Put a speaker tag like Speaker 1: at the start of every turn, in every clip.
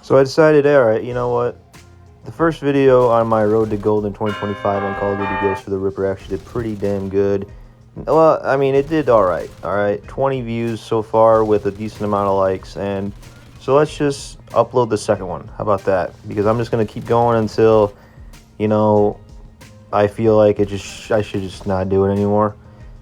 Speaker 1: So I decided, alright, you know what? The first video on my road to gold in 2025 on Call of Duty Ghosts for the Ripper actually did pretty damn good. Well, I mean, it did alright, 20 views so far with a decent amount of likes, and so let's just upload the second one. How about that? Because I'm just going to keep going until, you know, I feel like I should just not do it anymore.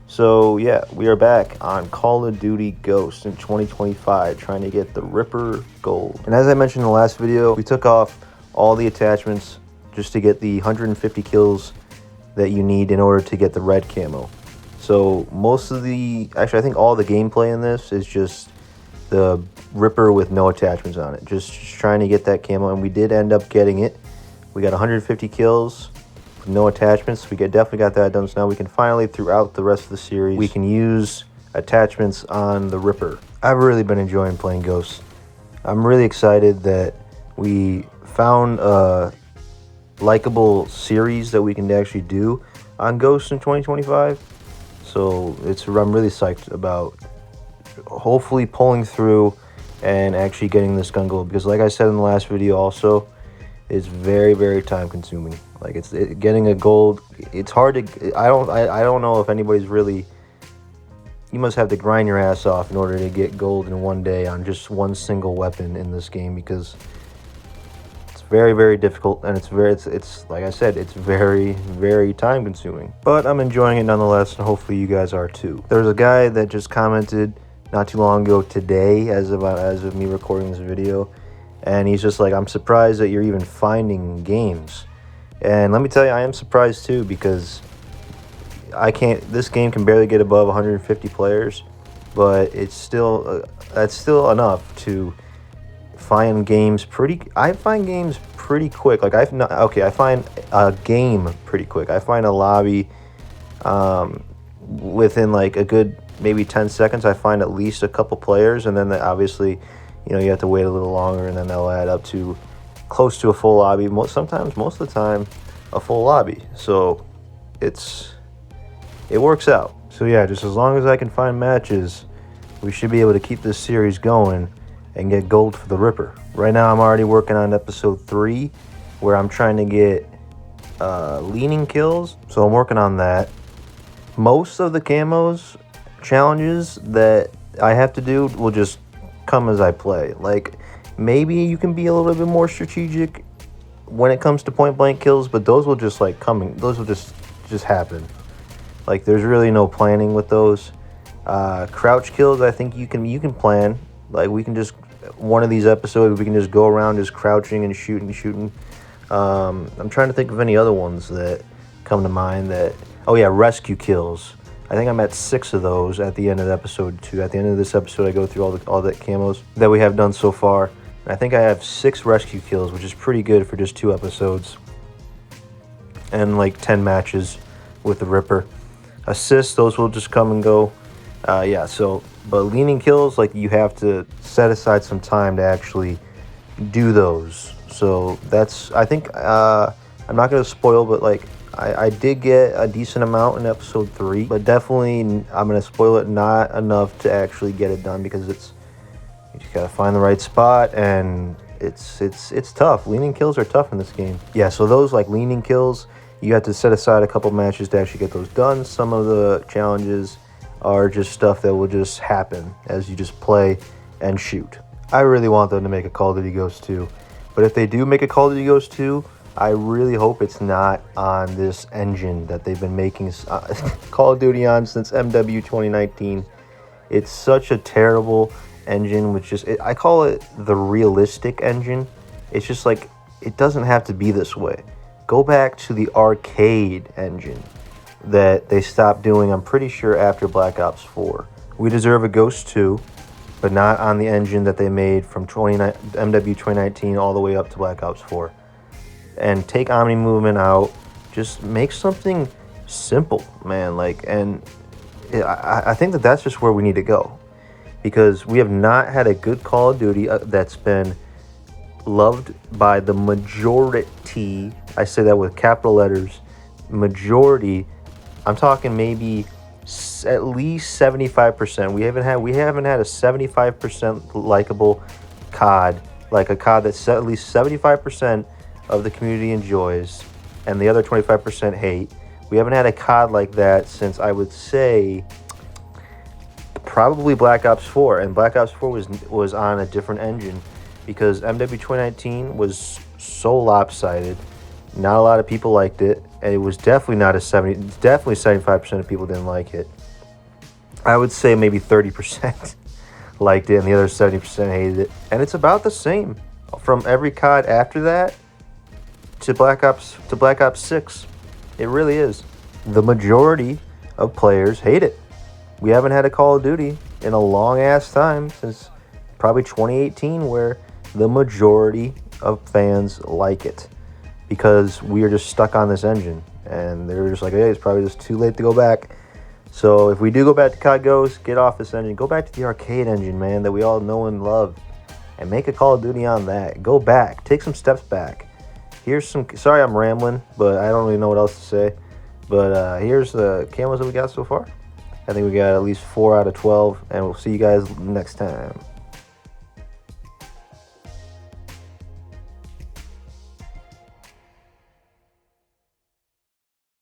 Speaker 1: So yeah, we are back on Call of Duty Ghosts in 2025, trying to get the Ripper Gold. And as I mentioned in the last video, we took off all the attachments just to get the 150 kills that you need in order to get the red camo. So most of actually I think all the gameplay in this is just the Ripper with no attachments on it. Just trying to get that camo, and we did end up getting it. We got 150 kills. No attachments. We definitely got that done, so now we can finally, throughout the rest of the series, we can use attachments on the Ripper. I've really been enjoying playing Ghosts. I'm really excited that we found a likable series that we can actually do on Ghosts in 2025. So I'm really psyched about hopefully pulling through and actually getting this gun gold, because like I said in the last video also, it's very, very time consuming. Like getting a gold, it's hard to, I don't know if anybody's really, you must have to grind your ass off in order to get gold in one day on just one single weapon in this game, because it's very, very difficult, and it's like I said, it's very, very time consuming. But I'm enjoying it nonetheless, and hopefully you guys are too. There's a guy that just commented not too long ago today, as of me recording this video, and he's just like, I'm surprised that you're even finding games. And let me tell you, I am surprised too, because this game can barely get above 150 players, but it's still, that's still enough to find games I find games pretty quick. Like I find a game pretty quick. I find a lobby within like a good maybe 10 seconds. I find at least a couple players, and then obviously, you know, you have to wait a little longer, and then they'll add up to close to a full lobby. Most of the time, a full lobby. So it works out. So yeah, just as long as I can find matches, we should be able to keep this series going and get gold for the Ripper. Right now, I'm already working on episode 3, where I'm trying to get leaning kills. So I'm working on that. Most of the camos challenges that I have to do will just come as I play. Like, maybe you can be a little bit more strategic when it comes to point blank kills, but those will just like those will just happen. Like, there's really no planning with those. Crouch kills, I think you can plan. Like, we can just, one of these episodes, we can just go around just crouching and shooting. I'm trying to think of any other ones that come to mind. Oh yeah, rescue kills. I think I'm at 6 of those at the end of episode 2. At the end of this episode, I go through all the camos that we have done so far. And I think I have 6 rescue kills, which is pretty good for just 2 episodes. And like 10 matches with the Ripper. Assists, those will just come and go. Yeah, so, but leaning kills, like, you have to set aside some time to actually do those. So that's, I think, I'm not going to spoil, but like, I did get a decent amount in episode 3, but definitely I'm going to spoil it, not enough to actually get it done, because you just got to find the right spot, and it's tough. Leaning kills are tough in this game. Yeah, so those like leaning kills, you have to set aside a couple matches to actually get those done. Some of the challenges are just stuff that will just happen as you just play and shoot. I really want them to make a Call of Duty Ghosts 2, but if they do make a Call of Duty Ghosts 2, I really hope it's not on this engine that they've been making Call of Duty on since MW 2019. It's such a terrible engine, I call it the realistic engine. It's just like, it doesn't have to be this way. Go back to the arcade engine that they stopped doing, I'm pretty sure, after Black Ops 4. We deserve a Ghost 2, but not on the engine that they made from MW 2019 all the way up to Black Ops 4. And take Omni movement out. Just make something simple, man. Like, and I think that's just where we need to go, because we have not had a good Call of Duty that's been loved by the majority. I say that with capital letters, majority. I'm talking maybe at least 75%. We haven't had a 75% likable COD, like a COD that's at least 75% of the community enjoys, and the other 25% hate. We haven't had a COD like that since, I would say, probably Black Ops 4, and Black Ops 4 was on a different engine because MW 2019 was so lopsided. Not a lot of people liked it, and it was definitely not a 70. Definitely 75% of people didn't like it. I would say maybe 30% liked it, and the other 70% hated it. And it's about the same from every COD after that to Black Ops 6. It really is. The majority of players hate it. We haven't had a Call of Duty in a long ass time, since probably 2018, where the majority of fans like it, because we are just stuck on this engine, and they're just like, hey, it's probably just too late to go back. So if we do go back to COD Ghost, get off this engine, go back to the arcade engine, man, that we all know and love, and make a Call of Duty on that. Go back, take some steps back. Here's some, sorry I'm rambling, but I don't really know what else to say. But here's the camos that we got so far. I think we got at least 4 out of 12, and we'll see you guys next time.